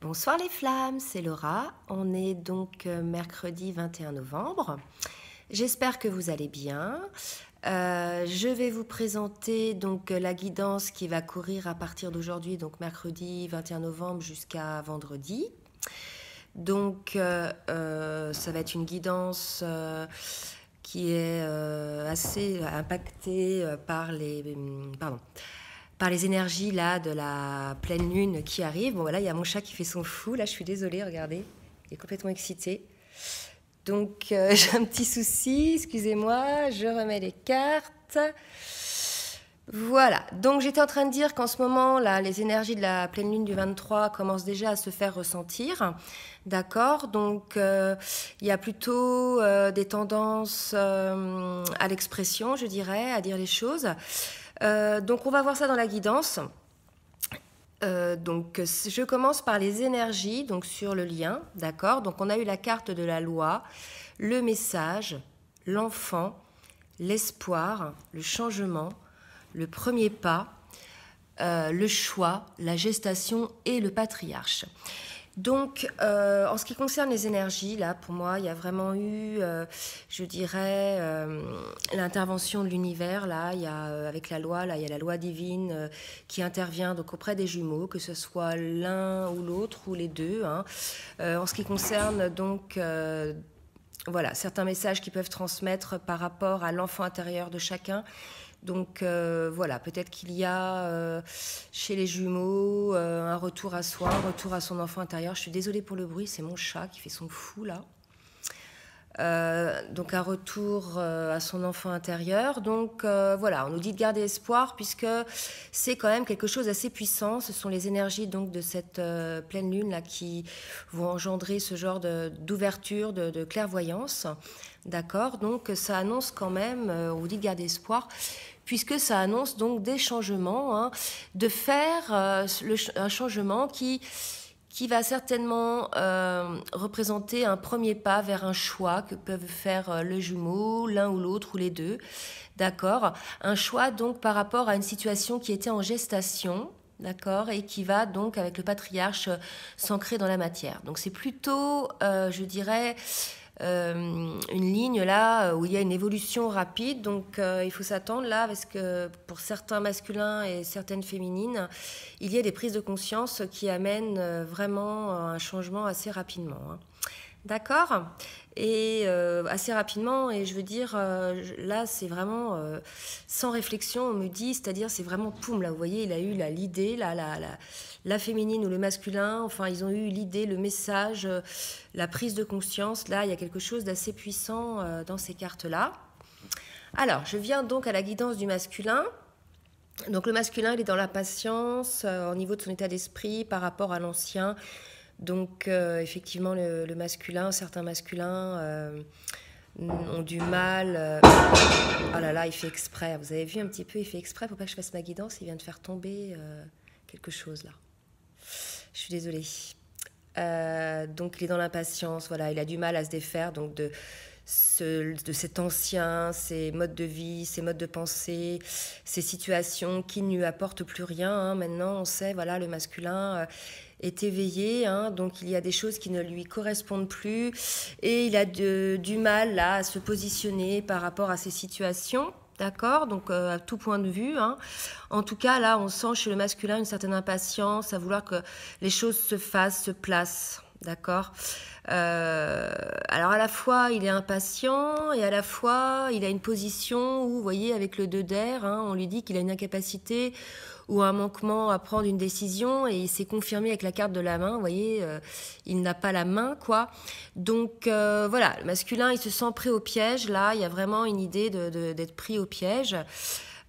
Bonsoir les flammes, c'est Laura. On est donc mercredi 21 novembre. J'espère que vous allez bien. Je vais vous présenter donc la guidance qui va courir à partir d'aujourd'hui, donc mercredi 21 novembre jusqu'à vendredi. Donc ça va être une guidance qui est assez impactée par les énergies là de la pleine lune qui arrive. Bon voilà, il y a mon chat qui fait son fou. Là, je suis désolée, regardez, il est complètement excité. Donc j'ai un petit souci, excusez-moi, je remets les cartes. Voilà, donc j'étais en train de dire qu'en ce moment, là, les énergies de la pleine lune du 23 commencent déjà à se faire ressentir. D'accord, donc il y a plutôt des tendances à l'expression, je dirais, à dire les choses. Donc on va voir ça dans la guidance. Donc je commence par les énergies, donc sur le lien, d'accord. Donc on a eu la carte de la loi, le message, l'enfant, l'espoir, le changement, le premier pas, le choix, la gestation et le patriarche. Donc, en ce qui concerne les énergies, là, pour moi, il y a vraiment eu, je dirais, l'intervention de l'univers. Là, il y a, avec la loi, là, il y a la loi divine qui intervient donc auprès des jumeaux, que ce soit l'un ou l'autre ou les deux. Hein. En ce qui concerne donc, voilà, certains messages qui peuvent transmettre par rapport à l'enfant intérieur de chacun. Donc voilà, peut-être qu'il y a chez les jumeaux un retour à soi, un retour à son enfant intérieur. Je suis désolée pour le bruit, c'est mon chat qui fait son fou là. Donc un retour à son enfant intérieur. Donc voilà, on nous dit de garder espoir puisque c'est quand même quelque chose d'assez puissant. Ce sont les énergies donc de cette pleine lune là qui vont engendrer ce genre d'ouverture, de clairvoyance. D'accord, donc ça annonce quand même, on vous dit de garder espoir, puisque ça annonce donc des changements, hein, de faire un changement qui va certainement représenter un premier pas vers un choix que peuvent faire le jumeau, l'un ou l'autre ou les deux, d'accord. Un choix donc par rapport à une situation qui était en gestation, d'accord, et qui va donc avec le patriarche s'ancrer dans la matière. Donc c'est plutôt, je dirais, une ligne là où il y a une évolution rapide, donc il faut s'attendre là parce que pour certains masculins et certaines féminines, il y a des prises de conscience qui amènent vraiment un changement assez rapidement. Hein. D'accord. Et assez rapidement, et je veux dire, là c'est vraiment sans réflexion, on me dit, c'est-à-dire c'est vraiment poum, là vous voyez, il a eu l'idée, la féminine ou le masculin, enfin ils ont eu l'idée, le message, la prise de conscience, là il y a quelque chose d'assez puissant dans ces cartes-là. Alors, je viens donc à la guidance du masculin. Donc le masculin, il est dans la patience, au niveau de son état d'esprit par rapport à l'ancien. Donc effectivement, le masculin, certains masculins ont du mal. Oh là là, il fait exprès. Vous avez vu un petit peu, il fait exprès pour pas que je fasse ma guidance. Il vient de faire tomber quelque chose là. Je suis désolée. Donc il est dans l'impatience. Voilà, il a du mal à se défaire donc de cet ancien, ses modes de vie, ses modes de pensée, ces situations qui ne lui apportent plus rien. Hein. Maintenant, on sait, voilà, le masculin est éveillé, hein, donc il y a des choses qui ne lui correspondent plus et il a du mal là, à se positionner par rapport à ces situations. D'accord, donc à tout point de vue. Hein. En tout cas, là, on sent chez le masculin une certaine impatience, à vouloir que les choses se fassent, se placent. D'accord. Alors à la fois il est impatient et à la fois il a une position où, vous voyez, avec le 2 d'air, hein, on lui dit qu'il a une incapacité ou un manquement à prendre une décision et il s'est confirmé avec la carte de la main, vous voyez, il n'a pas la main, quoi. Donc voilà, le masculin, il se sent pris au piège, là, il y a vraiment une idée d'être pris au piège.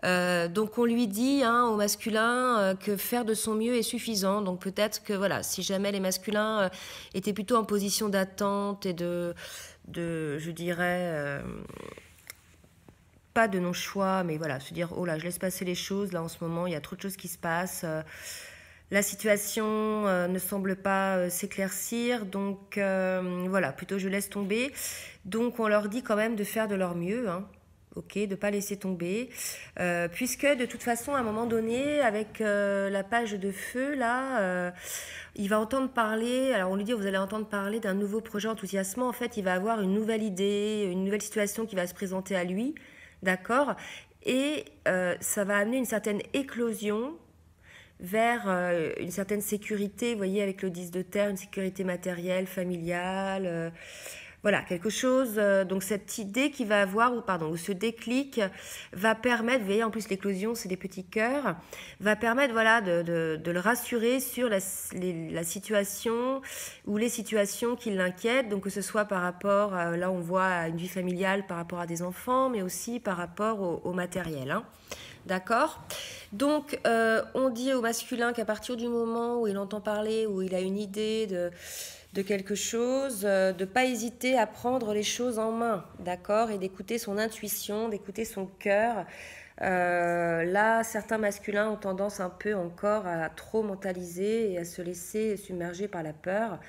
Donc on lui dit au masculin que faire de son mieux est suffisant. Donc peut-être que voilà, si jamais les masculins étaient plutôt en position d'attente et de je dirais, pas de non-choix, mais voilà, se dire oh là, je laisse passer les choses, là en ce moment il y a trop de choses qui se passent, la situation ne semble pas s'éclaircir, donc voilà, plutôt je laisse tomber. Donc on leur dit quand même de faire de leur mieux, hein. ok, de ne pas laisser tomber, puisque de toute façon, à un moment donné, avec la page de feu, là, il va entendre parler, alors on lui dit, vous allez entendre parler d'un nouveau projet enthousiasmant, en fait, il va avoir une nouvelle idée, une nouvelle situation qui va se présenter à lui, d'accord, et ça va amener une certaine éclosion vers une certaine sécurité, vous voyez, avec le 10 de terre, une sécurité matérielle, familiale, voilà, quelque chose, donc cette idée qu'il va avoir, ou ce déclic va permettre, vous voyez, en plus l'éclosion, c'est des petits cœurs, va permettre, voilà, de le rassurer sur la situation ou les situations qui l'inquiètent, donc que ce soit par rapport, là on voit à une vie familiale, par rapport à des enfants, mais aussi par rapport au matériel, hein. D'accord. Donc, on dit au masculin qu'à partir du moment où il entend parler, où il a une idée de quelque chose, de ne pas hésiter à prendre les choses en main, d'accord, et d'écouter son intuition, d'écouter son cœur. Là, certains masculins ont tendance un peu encore à trop mentaliser et à se laisser submerger par la peur.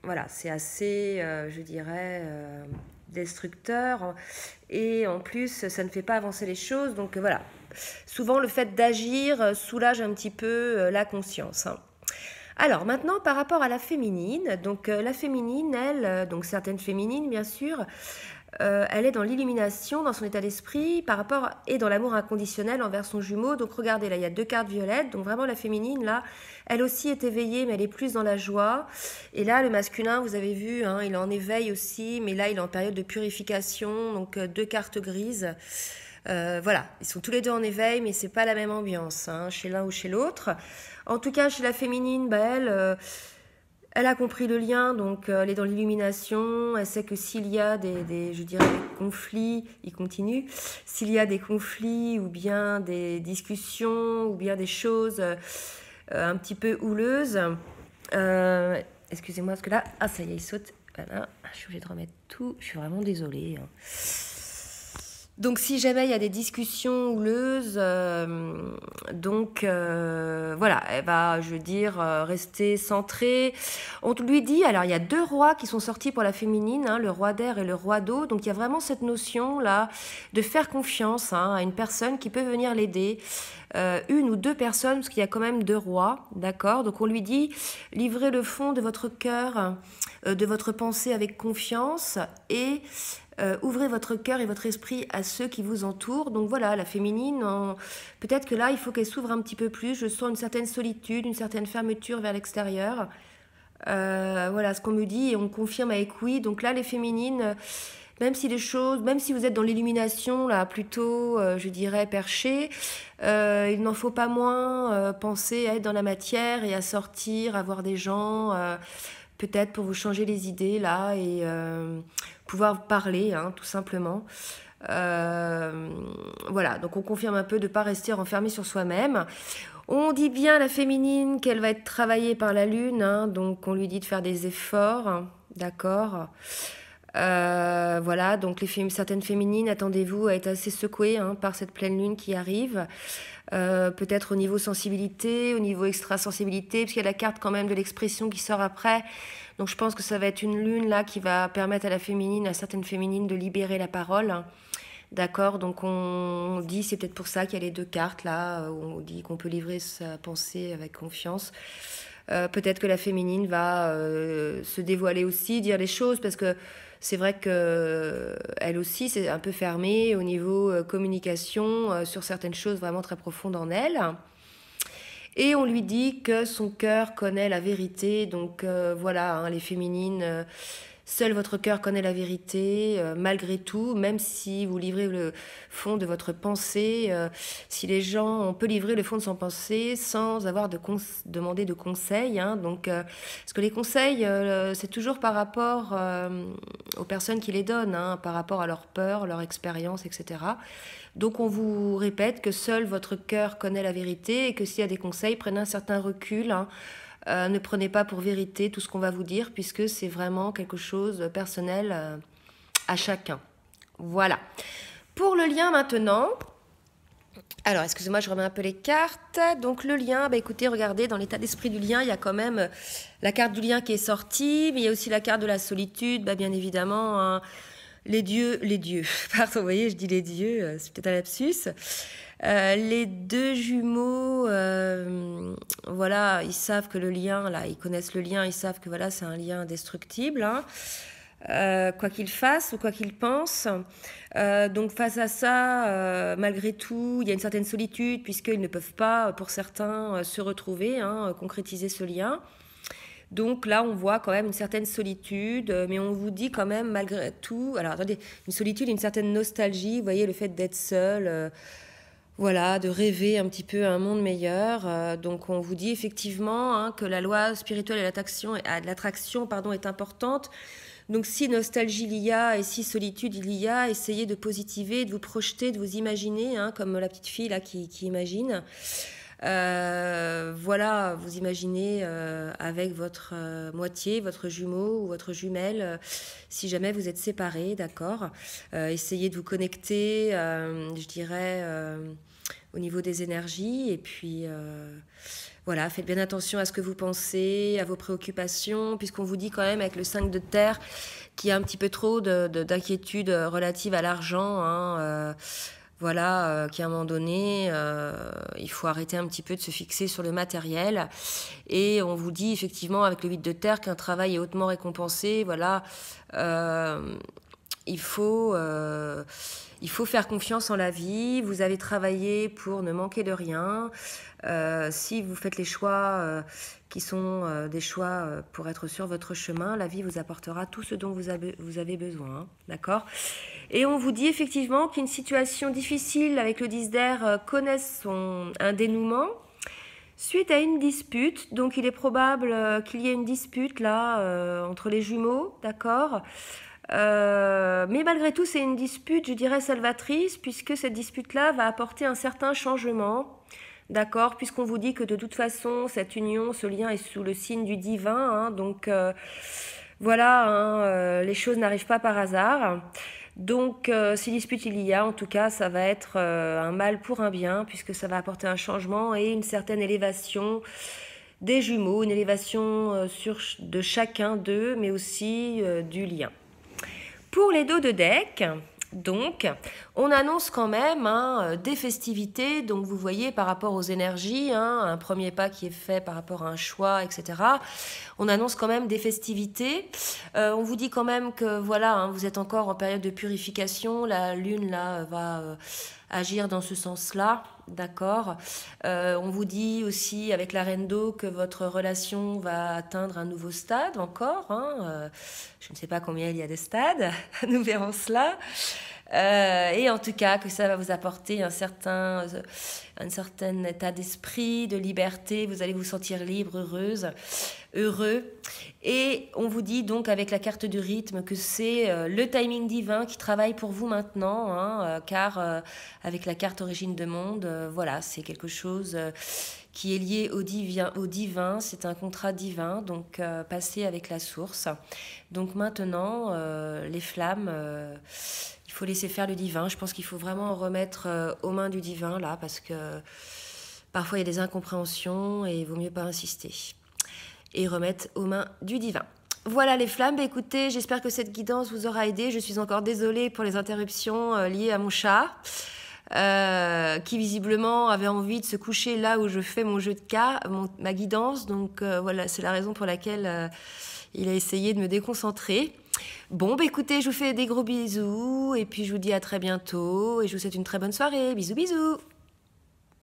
Voilà, c'est assez, je dirais, destructeur, et en plus ça ne fait pas avancer les choses, donc voilà, souvent le fait d'agir soulage un petit peu la conscience, hein. Alors maintenant par rapport à la féminine, donc la féminine, elle, donc certaines féminines bien sûr, elle est dans l'illumination, dans son état d'esprit, par rapport et dans l'amour inconditionnel envers son jumeau. Donc regardez, là il y a 2 cartes violettes, donc vraiment la féminine là, elle aussi est éveillée, mais elle est plus dans la joie. Et là le masculin, vous avez vu, hein, il est en éveil aussi, mais là il est en période de purification, donc 2 cartes grises. Voilà, ils sont tous les deux en éveil, mais c'est pas la même ambiance, hein, chez l'un ou chez l'autre. En tout cas, chez la féminine, elle a compris le lien, donc elle est dans l'illumination, elle sait que s'il y a je dirais, des conflits, il continue, s'il y a des conflits ou bien des discussions ou bien des choses un petit peu houleuses, excusez-moi parce que là, ah ça y est, il saute, voilà, je suis obligée de remettre tout, je suis vraiment désolée, hein. Donc si jamais il y a des discussions houleuses, voilà, elle va, je veux dire, rester centrée. On lui dit, alors il y a 2 rois qui sont sortis pour la féminine, hein, le roi d'air et le roi d'eau. Donc il y a vraiment cette notion là de faire confiance, hein, à une personne qui peut venir l'aider. 1 ou 2 personnes, parce qu'il y a quand même 2 rois, d'accord. Donc on lui dit, livrez le fond de votre cœur, de votre pensée avec confiance, et ouvrez votre cœur et votre esprit à ceux qui vous entourent. Donc voilà, la féminine, peut-être que là, il faut qu'elle s'ouvre un petit peu plus. Je sens une certaine solitude, une certaine fermeture vers l'extérieur. Voilà ce qu'on me dit, et on confirme avec oui. Donc là, les féminines, même si vous êtes dans l'illumination, là, plutôt, je dirais, perché, il n'en faut pas moins penser à être dans la matière et à sortir, à voir des gens, peut-être pour vous changer les idées, là, et pouvoir parler, hein, tout simplement. Voilà, donc on confirme un peu de ne pas rester renfermé sur soi-même. On dit bien à la féminine qu'elle va être travaillée par la lune, hein, donc on lui dit de faire des efforts, hein, d'accord. Voilà, donc certaines féminines, attendez-vous à être assez secouées, hein, par cette pleine lune qui arrive. Peut-être au niveau sensibilité, au niveau extrasensibilité, parce qu'il y a la carte quand même de l'expression qui sort après. Donc je pense que ça va être une lune là qui va permettre à certaines féminines de libérer la parole, hein. D'accord, donc on dit, c'est peut-être pour ça qu'il y a les 2 cartes là, où on dit qu'on peut livrer sa pensée avec confiance. Peut-être que la féminine va se dévoiler aussi, dire les choses, parce que c'est vrai que elle aussi c'est un peu fermée au niveau communication sur certaines choses vraiment très profondes en elle. Et on lui dit que son cœur connaît la vérité. Donc voilà, hein, les féminines, seul votre cœur connaît la vérité, malgré tout, même si vous livrez le fond de votre pensée. On peut livrer le fond de son pensée sans avoir demander de conseils, hein. Donc, parce que les conseils, c'est toujours par rapport aux personnes qui les donnent, hein, par rapport à leur peur, leur expérience, etc. Donc on vous répète que seul votre cœur connaît la vérité, et que s'il y a des conseils, prenez un certain recul, hein. Ne prenez pas pour vérité tout ce qu'on va vous dire, puisque c'est vraiment quelque chose de personnel à chacun. Voilà. Pour le lien maintenant, alors excusez-moi, je remets un peu les cartes. Donc le lien, écoutez, regardez, dans l'état d'esprit du lien, il y a quand même la carte du lien qui est sortie, mais il y a aussi la carte de la solitude, bien évidemment, hein. les dieux, pardon, vous voyez, je dis les dieux, c'est peut-être un lapsus. Les deux jumeaux, voilà, ils savent que le lien, là, ils connaissent le lien, ils savent que voilà, c'est un lien indestructible, hein, quoi qu'ils fassent ou quoi qu'ils pensent. Donc face à ça, malgré tout, il y a une certaine solitude, puisqu'ils ne peuvent pas, pour certains, se retrouver, hein, concrétiser ce lien. Donc là, on voit quand même une certaine solitude, mais on vous dit quand même, malgré tout, alors attendez, une solitude, une certaine nostalgie, vous voyez, le fait d'être seul, voilà, de rêver un petit peu à un monde meilleur. Donc on vous dit effectivement, hein, que la loi spirituelle et l'attraction, pardon, est importante. Donc si nostalgie il y a et si solitude il y a, essayez de positiver, de vous projeter, de vous imaginer, hein, comme la petite fille là qui imagine. Voilà, vous imaginez avec votre moitié, votre jumeau ou votre jumelle, si jamais vous êtes séparés, d'accord. Essayez de vous connecter, je dirais, au niveau des énergies, et puis voilà, faites bien attention à ce que vous pensez, à vos préoccupations, puisqu'on vous dit quand même avec le 5 de terre qu'il y a un petit peu trop d'inquiétude relative à l'argent, hein, voilà, qu'à un moment donné, il faut arrêter un petit peu de se fixer sur le matériel. Et on vous dit effectivement avec le 8 de terre qu'un travail est hautement récompensé. Voilà, il faut faire confiance en la vie. Vous avez travaillé pour ne manquer de rien. Si vous faites les choix qui sont des choix pour être sur votre chemin, la vie vous apportera tout ce dont vous avez besoin, hein, d'accord. Et on vous dit effectivement qu'une situation difficile avec le 10 d'air connaisse un dénouement suite à une dispute. Donc il est probable qu'il y ait une dispute là entre les jumeaux, d'accord. Mais malgré tout, c'est une dispute, je dirais, salvatrice, puisque cette dispute-là va apporter un certain changement, d'accord, puisqu'on vous dit que de toute façon, cette union, ce lien est sous le signe du divin, hein, donc voilà, hein, les choses n'arrivent pas par hasard. Donc, si dispute il y a, en tout cas, ça va être un mal pour un bien, puisque ça va apporter un changement et une certaine élévation des jumeaux, une élévation de chacun d'eux, mais aussi du lien. Pour les dos de deck, donc, on annonce quand même des festivités. Donc, vous voyez, par rapport aux énergies, un premier pas qui est fait par rapport à un choix, etc. On annonce quand même des festivités. On vous dit quand même que, voilà, vous êtes encore en période de purification. La lune, là, va agir dans ce sens-là. D'accord. On vous dit aussi avec la reine d'eau que votre relation va atteindre un nouveau stade encore. Je ne sais pas combien il y a de stades, nous verrons cela. Et en tout cas que ça va vous apporter un certain état d'esprit, de liberté. Vous allez vous sentir libre, heureuse, heureux. Et on vous dit donc avec la carte du rythme que c'est le timing divin qui travaille pour vous maintenant, car avec la carte origine de monde, voilà, c'est quelque chose qui est lié au divin, c'est un contrat divin, donc passé avec la source. Donc maintenant, les flammes, il faut laisser faire le divin. Je pense qu'il faut vraiment en remettre aux mains du divin, là, parce que parfois il y a des incompréhensions et il vaut mieux pas insister. Et remettre aux mains du divin. Voilà les flammes, écoutez, j'espère que cette guidance vous aura aidé. Je suis encore désolée pour les interruptions liées à mon chat, qui visiblement avait envie de se coucher là où je fais mon jeu de cartes, ma guidance. Donc voilà, c'est la raison pour laquelle il a essayé de me déconcentrer. Bon, écoutez, je vous fais des gros bisous et puis je vous dis à très bientôt et je vous souhaite une très bonne soirée. Bisous, bisous.